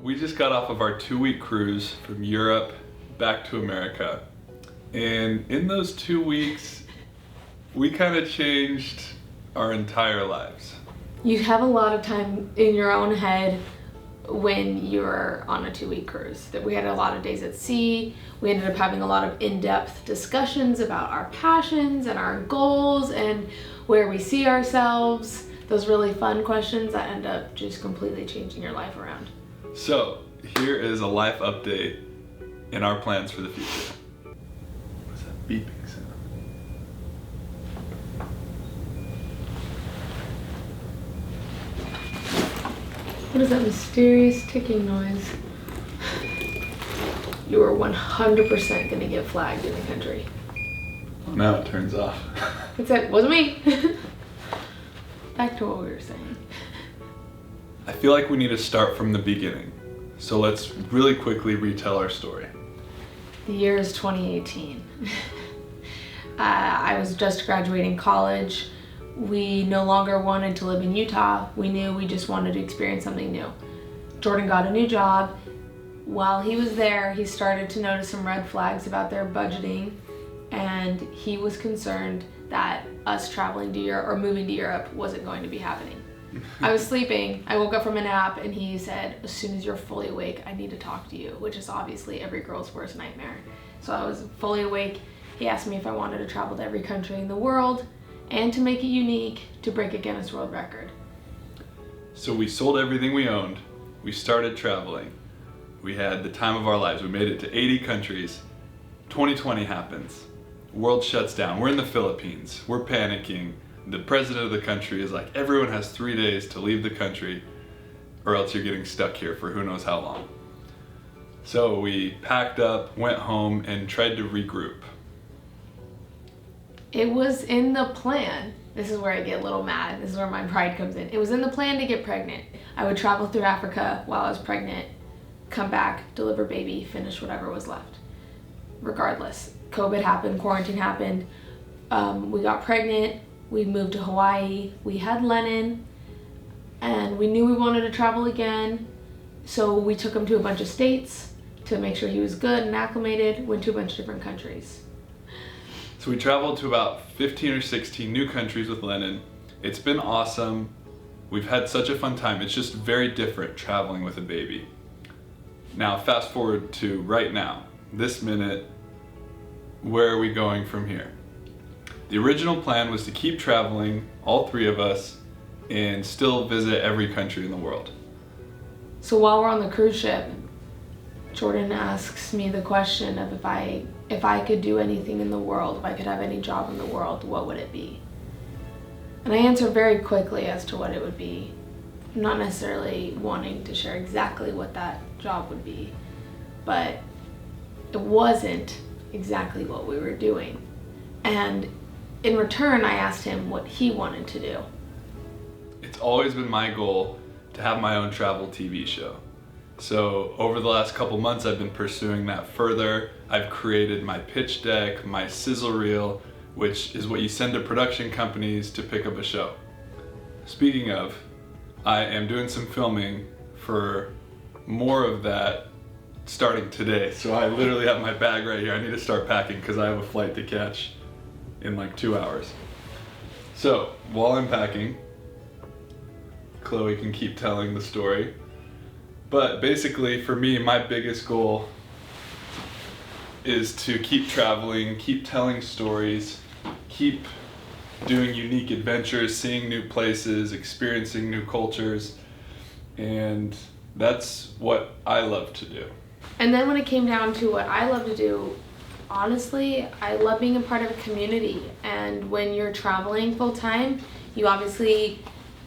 we just got off of our 2-week cruise from Europe back to America. And in those 2 weeks, we kind of changed our entire lives. You have a lot of time in your own head when you're on a 2-week cruise. That we had a lot of days at sea. We ended up having a lot of in-depth discussions about our passions and our goals and where we see ourselves. Those really fun questions that end up just completely changing your life around. So here is a life update in our plans for the future. What's that beeping sound? What is that mysterious ticking noise? You are 100% gonna get flagged in the country. Oh, now it turns off. It said, wasn't me. Back to what we were saying. I feel like we need to start from the beginning. So let's really quickly retell our story. The year is 2018. I was just graduating college. We no longer wanted to live in Utah. We knew we just wanted to experience something new. Jordan got a new job. While he was there, he started to notice some red flags about their budgeting, and he was concerned that us traveling to Europe or moving to Europe wasn't going to be happening. I was sleeping. I woke up from a nap and he said, as soon as you're fully awake, I need to talk to you, which is obviously every girl's worst nightmare. So I was fully awake. He asked me if I wanted to travel to every country in the world and to make it unique to break a Guinness World Record. So we sold everything we owned. We started traveling. We had the time of our lives. We made it to 80 countries. 2020 happens. World shuts down. We're in the Philippines. We're panicking. The president of the country is like, everyone has 3 days to leave the country or else you're getting stuck here for who knows how long. So we packed up, went home, and tried to regroup. It was in the plan. This is where I get a little mad. This is where my pride comes in. It was in the plan to get pregnant. I would travel through Africa while I was pregnant, come back, deliver baby, finish whatever was left. Regardless, COVID happened, quarantine happened. We got pregnant. We moved to Hawaii. We had Lennon, and we knew we wanted to travel again. So we took him to a bunch of states to make sure he was good and acclimated. Went to a bunch of different countries. So we traveled to about 15 or 16 new countries with Lennon. It's been awesome. We've had such a fun time. It's just very different traveling with a baby. Now fast forward to right now, this minute. Where are we going from here? The original plan was to keep traveling, all 3 of us, and still visit every country in the world. So while we're on the cruise ship, Jordan asks me the question of if I could do anything in the world, if I could have any job in the world, what would it be? And I answer very quickly as to what it would be, not necessarily wanting to share exactly what that job would be, but it wasn't exactly what we were doing. And in return, I asked him what he wanted to do. It's always been my goal to have my own travel TV show. So over the last couple months, I've been pursuing that further. I've created my pitch deck, my sizzle reel, which is what you send to production companies to pick up a show. Speaking of, I am doing some filming for more of that starting today. So I literally have my bag right here. I need to start packing because I have a flight to catch in like 2 hours. So while I'm packing, Chloe can keep telling the story. But basically for me, my biggest goal is to keep traveling, keep telling stories, keep doing unique adventures, seeing new places, experiencing new cultures, and that's what I love to do. And then when it came down to what I love to do, honestly, I love being a part of a community. And when you're traveling full time, you obviously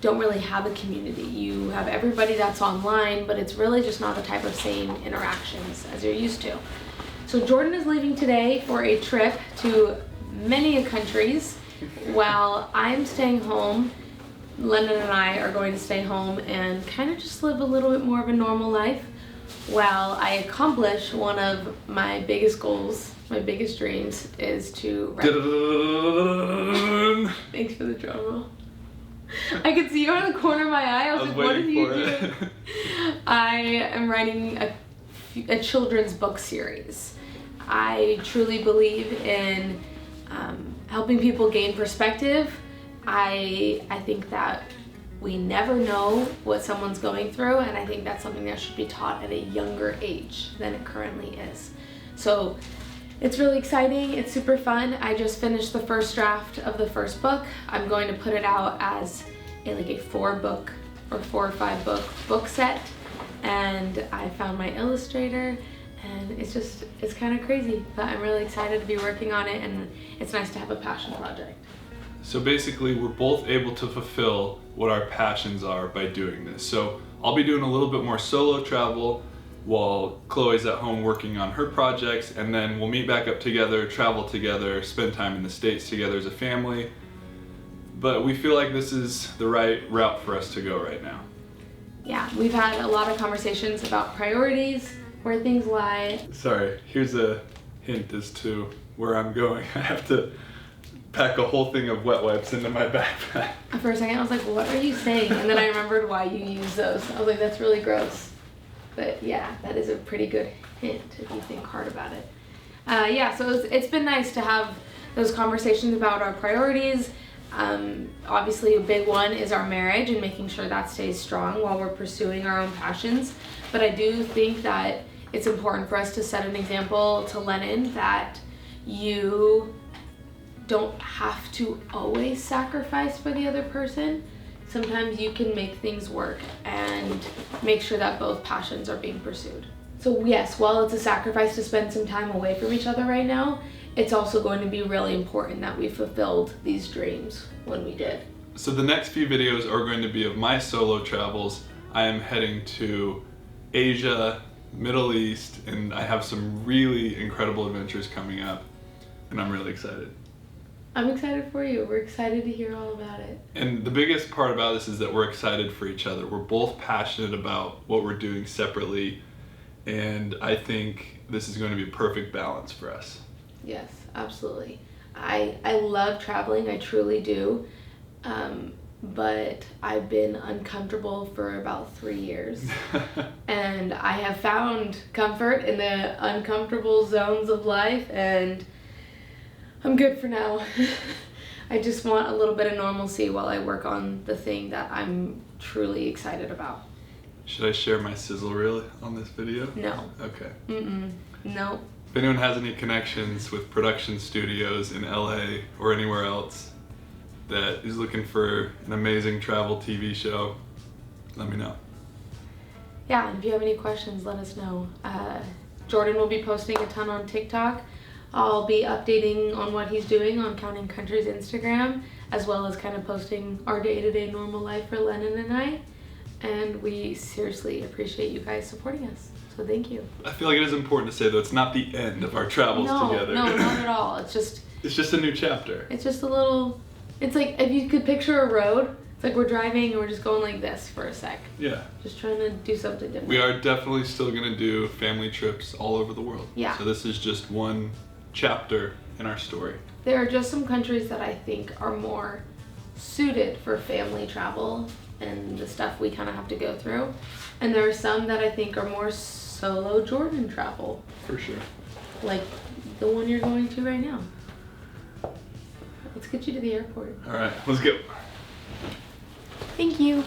don't really have a community. You have everybody that's online, but it's really just not the type of same interactions as you're used to. So Jordan is leaving today for a trip to many countries while I'm staying home. Lennon and I are going to stay home and kind of just live a little bit more of a normal life while I accomplish one of my biggest goals, my biggest dreams, is to Thanks for the drum roll. I could see you out of the corner of my eye. I was like, what are you doing? I am writing a children's book series. I truly believe in helping people gain perspective. I think that we never know what someone's going through, and I think that's something that should be taught at a younger age than it currently is. So it's really exciting, it's super fun. I just finished the first draft of the first book. I'm going to put it out as a 4 or 5 book set, and I found my illustrator, and it's kind of crazy, but I'm really excited to be working on it, and it's nice to have a passion project. So basically, we're both able to fulfill what our passions are by doing this. So I'll be doing a little bit more solo travel while Chloe's at home working on her projects, and then we'll meet back up together, travel together, spend time in the States together as a family. But we feel like this is the right route for us to go right now. Yeah, we've had a lot of conversations about priorities, where things lie. Sorry, here's a hint as to where I'm going. I have to pack a whole thing of wet wipes into my backpack. For a second, I was like, what are you saying? And then I remembered why you use those. I was like, that's really gross. But yeah, that is a pretty good hint if you think hard about it. Yeah, so it's been nice to have those conversations about our priorities. Obviously a big one is our marriage and making sure that stays strong while we're pursuing our own passions. But I do think that it's important for us to set an example to Lennon that you don't have to always sacrifice for the other person. Sometimes you can make things work and make sure that both passions are being pursued. So yes, while it's a sacrifice to spend some time away from each other right now, it's also going to be really important that we fulfilled these dreams when we did. So the next few videos are going to be of my solo travels. I am heading to Asia, Middle East, and I have some really incredible adventures coming up, and I'm really excited. I'm excited for you. We're excited to hear all about it. And the biggest part about this is that we're excited for each other. We're both passionate about what we're doing separately, and I think this is going to be a perfect balance for us. Yes, absolutely. I love traveling, I truly do, but I've been uncomfortable for about 3 years. And I have found comfort in the uncomfortable zones of life, and I'm good for now. I just want a little bit of normalcy while I work on the thing that I'm truly excited about. Should I share my sizzle reel on this video? No. Okay. No. If anyone has any connections with production studios in LA or anywhere else that is looking for an amazing travel TV show, let me know. Yeah, and if you have any questions, let us know. Jordan will be posting a ton on TikTok. I'll be updating on what he's doing on Counting Countries Instagram, as well as kind of posting our day-to-day normal life for Lennon and I. And we seriously appreciate you guys supporting us. So thank you. I feel like it is important to say, though, it's not the end of our travels together. No, not at all. It's just a new chapter. It's just a little, it's like if you could picture a road, it's like we're driving and we're just going like this for a sec. Yeah. Just trying to do something different. We are definitely still going to do family trips all over the world. Yeah. So this is just one chapter in our story. There are just some countries that I think are more suited for family travel and the stuff we kind of have to go through. And there are some that I think are more solo Jordan travel. For sure. Like the one you're going to right now. Let's get you to the airport. All right, let's go. Thank you.